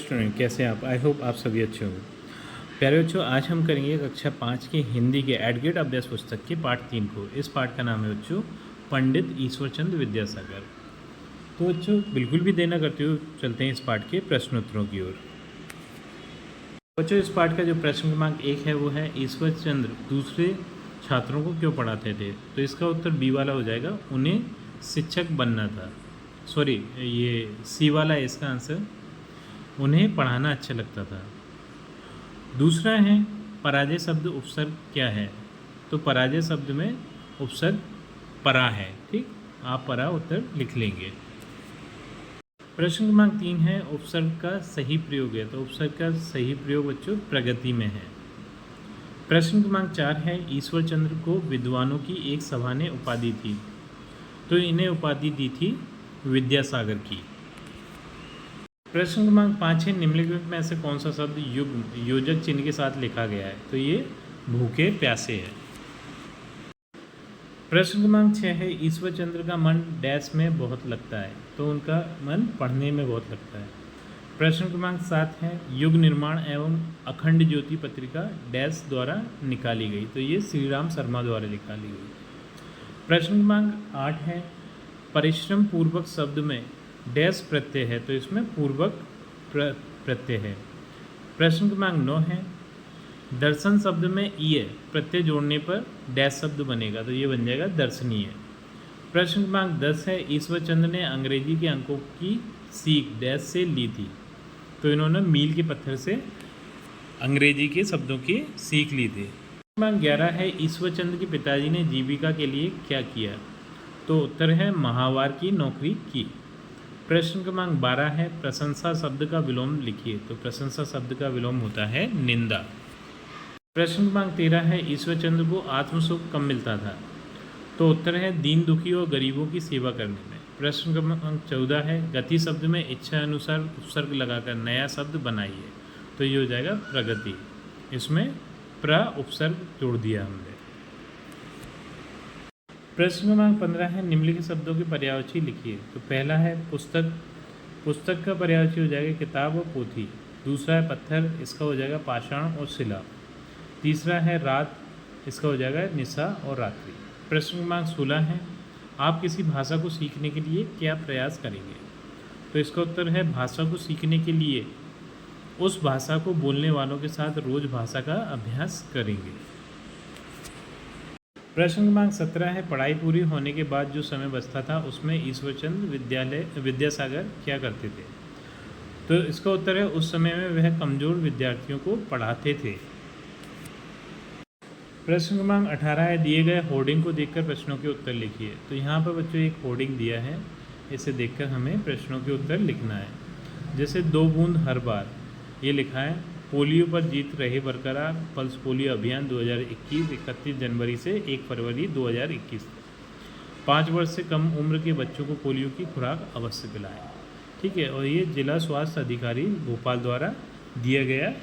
Student, कैसे हैं आप? आई होप आप सभी अच्छे होंगे। प्यारे बच्चों, आज हम करेंगे कक्षा 5 के हिंदी के एडगेट अभ्यास पुस्तक के पाठ 3 को। इस पाठ का नाम है बच्चों पंडित ईश्वरचंद्र विद्यासागर। तो बच्चों बिल्कुल भी देर न करते हुए चलते हैं इस पाठ के प्रश्नोत्तरों की ओर। बच्चों इस पाठ का जो प्रश्न क्रमांक 1 है वो है ईश्वरचंद्र दूसरे छात्रों को क्यों पढ़ाते थे। तो इसका उत्तर बी वाला हो जाएगा, उन्हें शिक्षक बनना था। सॉरी, ये सी वाला है इसका आंसर, उन्हें पढ़ाना अच्छा लगता था। दूसरा है पराजय शब्द उपसर्ग क्या है। तो पराजय शब्द में उपसर्ग परा है। ठीक, आप परा उत्तर लिख लेंगे। प्रश्न क्रमांक 3 है उपसर्ग का सही प्रयोग है। तो उपसर्ग का सही प्रयोग बच्चों प्रगति में है। प्रश्न क्रमांक 4 है ईश्वरचंद्र को विद्वानों की एक सभा ने उपाधि थी। तो इन्हें उपाधि दी थी विद्यासागर की। प्रश्न क्रमांक 5 है निम्नलिखित में से कौन सा शब्द युग्म योजक चिन्ह के साथ लिखा गया है। तो ये भूखे प्यासे है। प्रश्न क्रमांक 6 है ईश्वरचंद्र का मन डैश में बहुत लगता है। तो उनका मन पढ़ने में बहुत लगता है। प्रश्न क्रमांक 7 है युग निर्माण एवं अखंड ज्योति पत्रिका डैश द्वारा निकाली गई। तो ये श्री राम शर्मा द्वारा निकाली गई। प्रश्न क्रमांक 8 है परिश्रम पूर्वक शब्द में डैश प्रत्यय है। तो इसमें पूर्वक प्रत्यय है। प्रश्न क्रमांक 9 है दर्शन शब्द में ईय प्रत्यय जोड़ने पर डैश शब्द बनेगा। तो ये बन जाएगा दर्शनीय। प्रश्न क्रमांक 10 है ईश्वरचंद्र ने अंग्रेजी के अंकों की सीख डैश से ली थी। तो इन्होंने मील के पत्थर से अंग्रेजी के शब्दों की सीख ली थी। क्रमांक 11 है ईश्वरचंद्र के पिताजी ने जीविका के लिए क्या किया। तो उत्तर है माहवार की नौकरी की। प्रश्न क्रमांक 12 है प्रशंसा शब्द का विलोम लिखिए। तो प्रशंसा शब्द का विलोम होता है निंदा। प्रश्न क्रमांक 13 है ईश्वरचंद्र को आत्मसुख कब मिलता था। तो उत्तर है दीन दुखी और गरीबों की सेवा करने में। प्रश्न क्रमांक 14 है गति शब्द में इच्छा अनुसार उपसर्ग लगाकर नया शब्द बनाइए। तो ये हो जाएगा प्रगति। इसमें प्र उपसर्ग जोड़ दिया हमने। प्रश्न क्रमांक 15 है निम्नलिखित शब्दों की पर्यायवाची लिखिए। तो पहला है पुस्तक, पुस्तक का पर्यायवाची हो जाएगा किताब और पोथी। दूसरा है पत्थर, इसका हो जाएगा पाषाण और शिला। तीसरा है रात, इसका हो जाएगा निशा और रात्रि। प्रश्न क्रमांक 16 है आप किसी भाषा को सीखने के लिए क्या प्रयास करेंगे। तो इसका उत्तर है भाषा को सीखने के लिए उस भाषा को बोलने वालों के साथ रोज भाषा का अभ्यास करेंगे। प्रश्न क्रमांक 17 है पढ़ाई पूरी होने के बाद जो समय बचता था उसमें ईश्वरचंद्र विद्यासागर क्या करते थे। तो इसका उत्तर है उस समय में वह कमज़ोर विद्यार्थियों को पढ़ाते थे। प्रश्न क्रमांक 18 है दिए गए होर्डिंग को देखकर प्रश्नों के उत्तर लिखिए। तो यहाँ पर बच्चों एक होर्डिंग दिया है, इसे देखकर हमें प्रश्नों के उत्तर लिखना है। जैसे 2 बूंद हर बार, ये लिखा है पोलियो पर जीत रहे बरकरार, पल्स पोलियो अभियान 2021 31 जनवरी से 1 फरवरी 2021। 5 वर्ष से कम उम्र के बच्चों को पोलियो की खुराक अवश्य पिलाएं। ठीक है, और ये जिला स्वास्थ्य अधिकारी भोपाल द्वारा दिया गया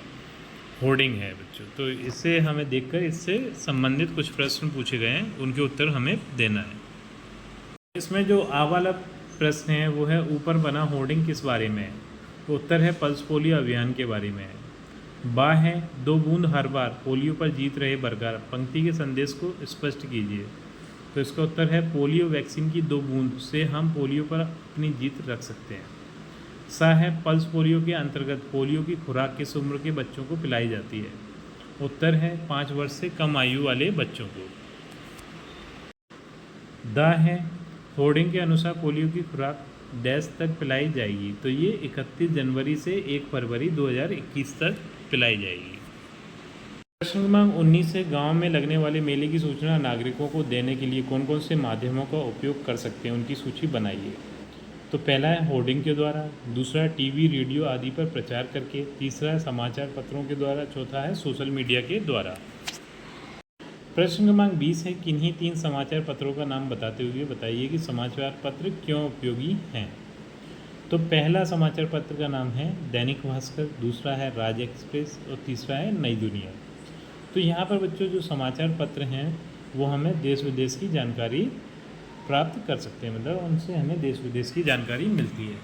होर्डिंग है बच्चों। तो इससे हमें देखकर इससे संबंधित कुछ प्रश्न पूछे गए हैं, उनके उत्तर हमें देना है। इसमें जो आ वाला प्रश्न है वो है ऊपर बना होर्डिंग किस बारे में है। तो उत्तर है पल्स पोलियो अभियान के बारे में है। बा है 2 बूंद हर बार पोलियो पर जीत रहे बरकरार, पंक्ति के संदेश को स्पष्ट कीजिए। तो इसका उत्तर है पोलियो वैक्सीन की 2 बूंद से हम पोलियो पर अपनी जीत रख सकते हैं। सा है पल्स पोलियो के अंतर्गत पोलियो की खुराक किस उम्र के बच्चों को पिलाई जाती है। उत्तर है 5 वर्ष से कम आयु वाले बच्चों को। दा है होर्डिंग के अनुसार पोलियो की खुराक डैश तक पिलाई जाएगी। तो ये 31 जनवरी से 1 फरवरी 2021 तक पिलाई जाएगी। प्रश्न क्रमांक 19 से गांव में लगने वाले मेले की सूचना नागरिकों को देने के लिए कौन कौन से माध्यमों का उपयोग कर सकते हैं, उनकी सूची बनाइए। तो पहला है होर्डिंग के द्वारा, दूसरा टीवी रेडियो आदि पर प्रचार करके, तीसरा है समाचार पत्रों के द्वारा, चौथा है सोशल मीडिया के द्वारा। प्रश्न क्रमांक 20 है किन्हीं 3 समाचार पत्रों का नाम बताते हुए बताइए कि समाचार पत्र क्यों उपयोगी हैं। तो पहला समाचार पत्र का नाम है दैनिक भास्कर, दूसरा है राज एक्सप्रेस और तीसरा है नई दुनिया। तो यहाँ पर बच्चों जो समाचार पत्र हैं वो हमें देश विदेश की जानकारी प्राप्त कर सकते हैं, मतलब उनसे हमें देश विदेश की जानकारी मिलती है।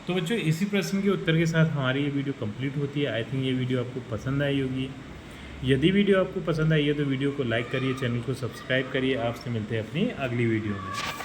तो बच्चों इसी प्रश्न के उत्तर के साथ हमारी ये वीडियो कंप्लीट होती है। आई थिंक ये वीडियो आपको पसंद आई होगी। यदि वीडियो आपको पसंद आई है तो वीडियो को लाइक करिए, चैनल को सब्सक्राइब करिए। आपसे मिलते हैं अपनी अगली वीडियो में।